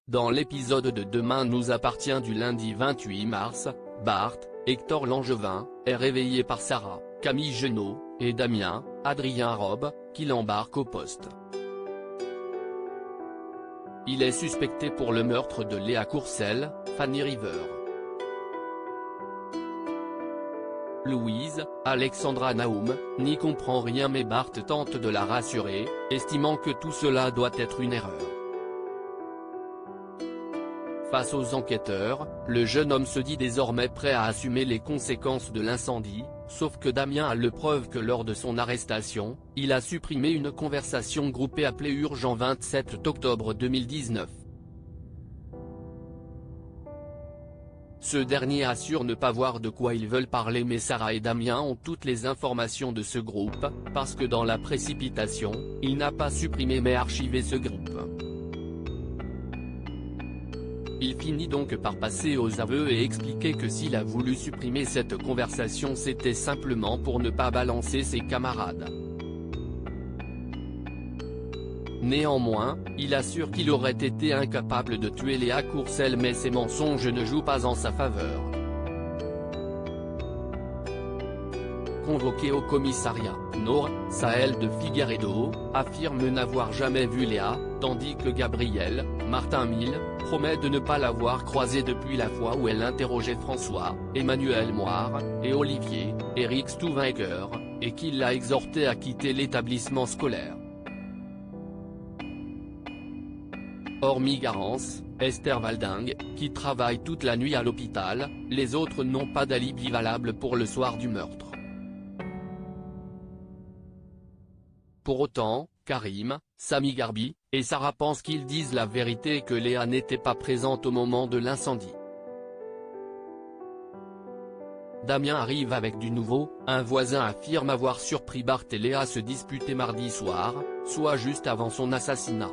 Dans l'épisode de Demain nous appartient du lundi 28 mars, Bart, Hector Langevin, est réveillé par Sarah, Camille Genot, et Damien, Adrien Robe, qui l'embarquent au poste. Il est suspecté pour le meurtre de Léa Courcelles, Fanny River. Louise, Alexandra Naoum, n'y comprend rien mais Bart tente de la rassurer, estimant que tout cela doit être une erreur. Face aux enquêteurs, le jeune homme se dit désormais prêt à assumer les conséquences de l'incendie, sauf que Damien a le preuve que lors de son arrestation, il a supprimé une conversation groupée appelée Urgent 27 octobre 2019. Ce dernier assure ne pas voir de quoi ils veulent parler mais Sarah et Damien ont toutes les informations de ce groupe, parce que dans la précipitation, il n'a pas supprimé mais archivé ce groupe. Il finit donc par passer aux aveux et expliquer que s'il a voulu supprimer cette conversation c'était simplement pour ne pas balancer ses camarades. Néanmoins, il assure qu'il aurait été incapable de tuer Léa Courcelles mais ces mensonges ne jouent pas en sa faveur. Convoqué au commissariat, Nour, Sahel de Figueiredo, affirme n'avoir jamais vu Léa, tandis que Gabriel, Martin Mille, promet de ne pas l'avoir croisée depuis la fois où elle interrogeait François, Emmanuel Moire, et Olivier, Eric Stouvinker, et qu'il l'a exhorté à quitter l'établissement scolaire. Hormis Garance, Esther Valdingue, qui travaille toute la nuit à l'hôpital, les autres n'ont pas d'alibi valable pour le soir du meurtre. Pour autant, Karim, Sami Garbi, et Sarah pensent qu'ils disent la vérité et que Léa n'était pas présente au moment de l'incendie. Damien arrive avec du nouveau, un voisin affirme avoir surpris Bart et Léa se disputer mardi soir, soit juste avant son assassinat.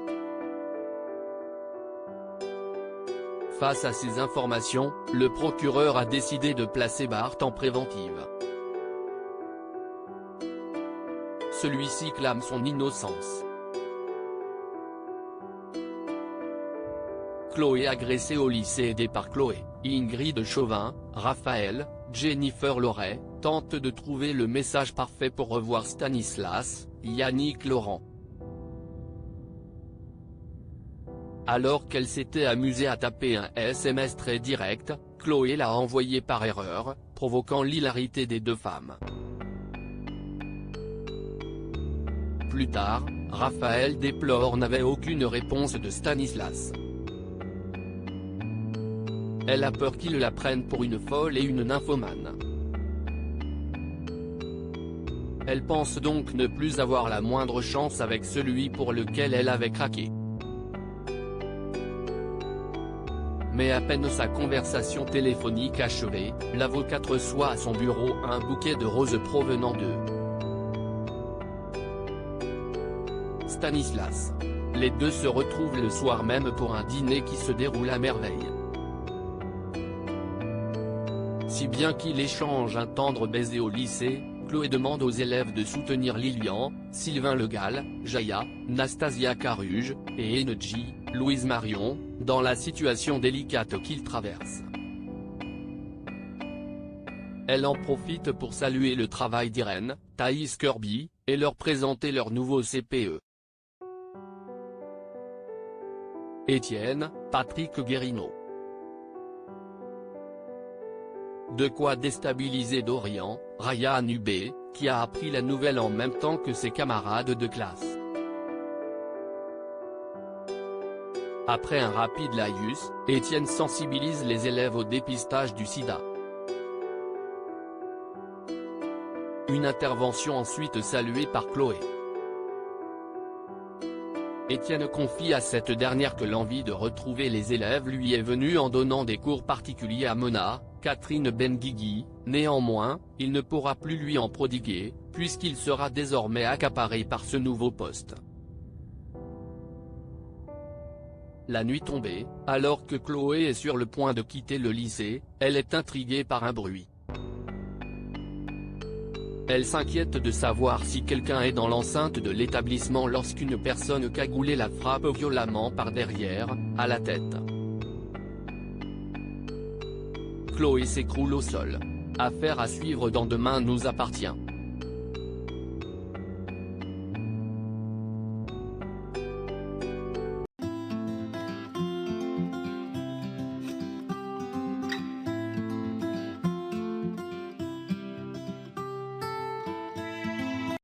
Face à ces informations, le procureur a décidé de placer Bart en préventive. Celui-ci clame son innocence. Chloé agressée au lycée aidée par Chloé, Ingrid Chauvin, Raphaël, Jennifer Loret, tente de trouver le message parfait pour revoir Stanislas, Yannick Laurent. Alors qu'elle s'était amusée à taper un SMS très direct, Chloé l'a envoyé par erreur, provoquant l'hilarité des deux femmes. Plus tard, Raphaël déplore n'avait aucune réponse de Stanislas. Elle a peur qu'il la prenne pour une folle et une nymphomane. Elle pense donc ne plus avoir la moindre chance avec celui pour lequel elle avait craqué. Mais à peine sa conversation téléphonique achevée, l'avocate reçoit à son bureau un bouquet de roses provenant de Stanislas. Les deux se retrouvent le soir même pour un dîner qui se déroule à merveille. Si bien qu'il échange un tendre baiser au lycée, Chloé demande aux élèves de soutenir Lilian, Sylvain Legal, Jaya, Nastasia Caruge, et Enedji, Louise Marion, dans la situation délicate qu'ils traversent. Elle en profite pour saluer le travail d'Irène, Thaïs Kirby, et leur présenter leur nouveau CPE. Étienne, Patrick Guérino. De quoi déstabiliser Dorian, Ryan Hubé, qui a appris la nouvelle en même temps que ses camarades de classe. Après un rapide laïus, Étienne sensibilise les élèves au dépistage du sida. Une intervention ensuite saluée par Chloé. Étienne confie à cette dernière que l'envie de retrouver les élèves lui est venue en donnant des cours particuliers à Mona, Catherine Benguigui. Néanmoins, il ne pourra plus lui en prodiguer, puisqu'il sera désormais accaparé par ce nouveau poste. La nuit tombée, alors que Chloé est sur le point de quitter le lycée, elle est intriguée par un bruit. Elle s'inquiète de savoir si quelqu'un est dans l'enceinte de l'établissement lorsqu'une personne cagoulée la frappe violemment par derrière, à la tête. Chloé s'écroule au sol. Affaire à suivre dans Demain nous appartient.